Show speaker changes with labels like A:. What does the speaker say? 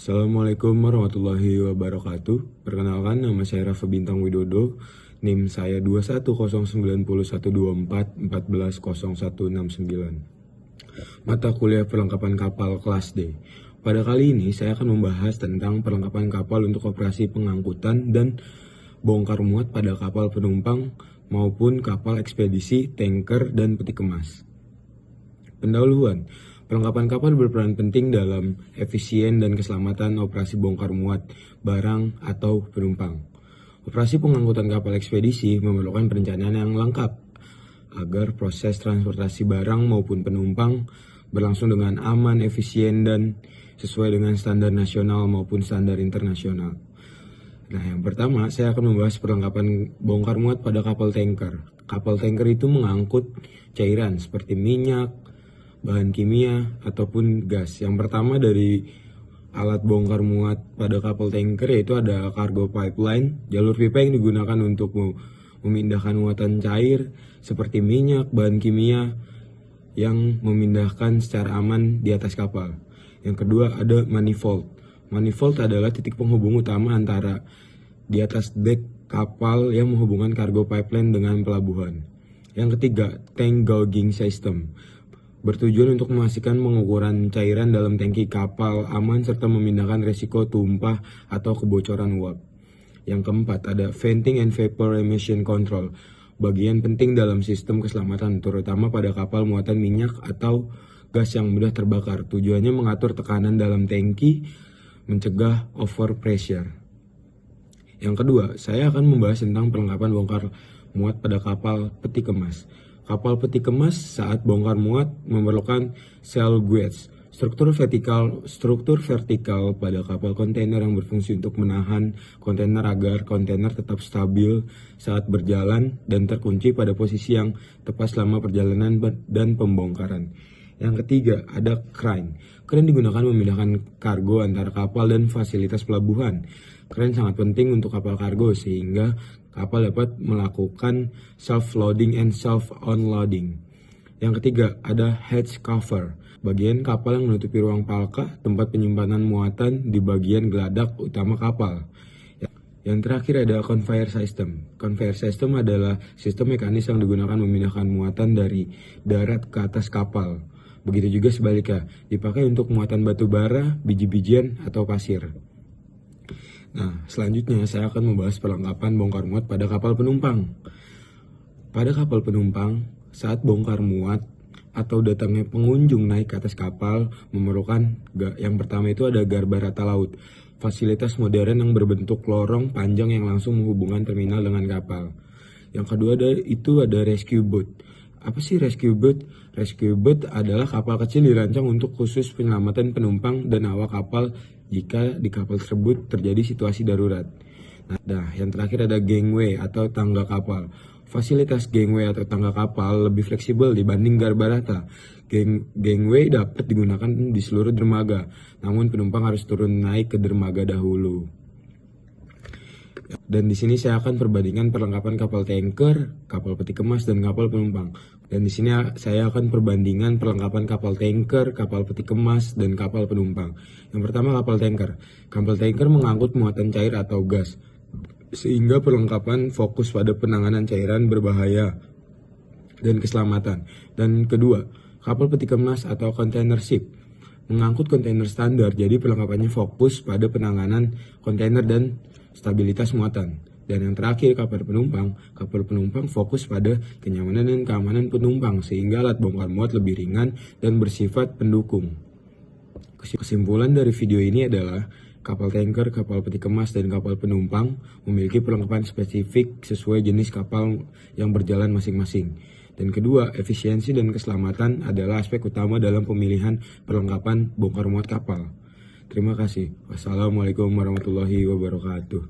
A: Assalamualaikum warahmatullahi wabarakatuh. Perkenalkan, nama saya Rafa Bintang Widodo. NIM saya 2109014140169. Mata kuliah perlengkapan kapal kelas D. Pada kali ini saya akan membahas tentang perlengkapan kapal untuk operasi pengangkutan dan bongkar muat pada kapal penumpang maupun kapal ekspedisi, tanker, dan peti kemas. Pendahuluan, perlengkapan kapal berperan penting dalam efisien dan keselamatan operasi bongkar muat barang atau penumpang. Operasi pengangkutan kapal ekspedisi memerlukan perencanaan yang lengkap agar proses transportasi barang maupun penumpang berlangsung dengan aman, efisien, dan sesuai dengan standar nasional maupun standar internasional. Nah, yang pertama saya akan membahas perlengkapan bongkar muat pada kapal tanker. Kapal tanker itu mengangkut cairan seperti minyak, bahan kimia, ataupun gas. Yang pertama dari alat bongkar muat pada kapal tanker yaitu ada cargo pipeline, jalur pipa yang digunakan untuk memindahkan muatan cair seperti minyak, bahan kimia yang memindahkan secara aman di atas kapal. Yang kedua ada manifold. Manifold adalah titik penghubung utama antara di atas dek kapal yang menghubungkan cargo pipeline dengan pelabuhan. Yang ketiga, tank gouging system. Bertujuan untuk memastikan pengukuran cairan dalam tangki kapal aman serta memindahkan resiko tumpah atau kebocoran uap. Yang keempat, ada venting and vapor emission control. Bagian penting dalam sistem keselamatan, terutama pada kapal muatan minyak atau gas yang mudah terbakar. Tujuannya mengatur tekanan dalam tangki, mencegah overpressure. Yang kedua, saya akan membahas tentang perlengkapan bongkar muat pada kapal peti kemas. Kapal peti kemas saat bongkar muat memerlukan sail guides, struktur vertikal pada kapal kontainer yang berfungsi untuk menahan kontainer agar kontainer tetap stabil saat berjalan dan terkunci pada posisi yang tepat selama perjalanan dan pembongkaran. Yang ketiga, ada crane. Crane digunakan memindahkan kargo antara kapal dan fasilitas pelabuhan. Crane sangat penting untuk kapal kargo sehingga kapal dapat melakukan self-loading and self-unloading. Yang ketiga, ada hatch cover. Bagian kapal yang menutupi ruang palka, tempat penyimpanan muatan di bagian geladak utama kapal. Yang terakhir ada conveyor system. Conveyor system adalah sistem mekanis yang digunakan memindahkan muatan dari darat ke atas kapal. Begitu juga sebaliknya, dipakai untuk muatan batu bara, biji-bijian, atau pasir. Nah, selanjutnya saya akan membahas perlengkapan bongkar muat pada kapal penumpang. Pada kapal penumpang, saat bongkar muat atau datangnya pengunjung naik ke atas kapal, memerlukan yang pertama itu ada garba rata laut. Fasilitas modern yang berbentuk lorong panjang yang langsung menghubungkan terminal dengan kapal. Yang kedua ada rescue boat. Apa sih rescue boat? Rescue boat adalah kapal kecil dirancang untuk khusus penyelamatan penumpang dan awak kapal jika di kapal tersebut terjadi situasi darurat. Nah, yang terakhir ada gangway atau tangga kapal. Fasilitas gangway atau tangga kapal lebih fleksibel dibanding garba rata. Gangway dapat digunakan di seluruh dermaga, namun penumpang harus turun naik ke dermaga dahulu. Dan di sini saya akan perbandingan perlengkapan kapal tanker, kapal peti kemas, dan kapal penumpang. Dan di sini saya akan perbandingan perlengkapan kapal tanker, kapal peti kemas, dan kapal penumpang. Yang pertama kapal tanker. Kapal tanker mengangkut muatan cair atau gas, sehingga perlengkapan fokus pada penanganan cairan berbahaya dan keselamatan. Dan kedua, kapal peti kemas atau container ship mengangkut kontainer standar, jadi perlengkapannya fokus pada penanganan kontainer dan stabilitas muatan. Dan yang terakhir kapal penumpang fokus pada kenyamanan dan keamanan penumpang sehingga alat bongkar muat lebih ringan dan bersifat pendukung. Kesimpulan dari video ini adalah kapal tanker, kapal peti kemas, dan kapal penumpang memiliki perlengkapan spesifik sesuai jenis kapal yang berjalan masing-masing. Dan kedua, efisiensi dan keselamatan adalah aspek utama dalam pemilihan perlengkapan bongkar muat kapal. Terima kasih. Wassalamualaikum warahmatullahi wabarakatuh.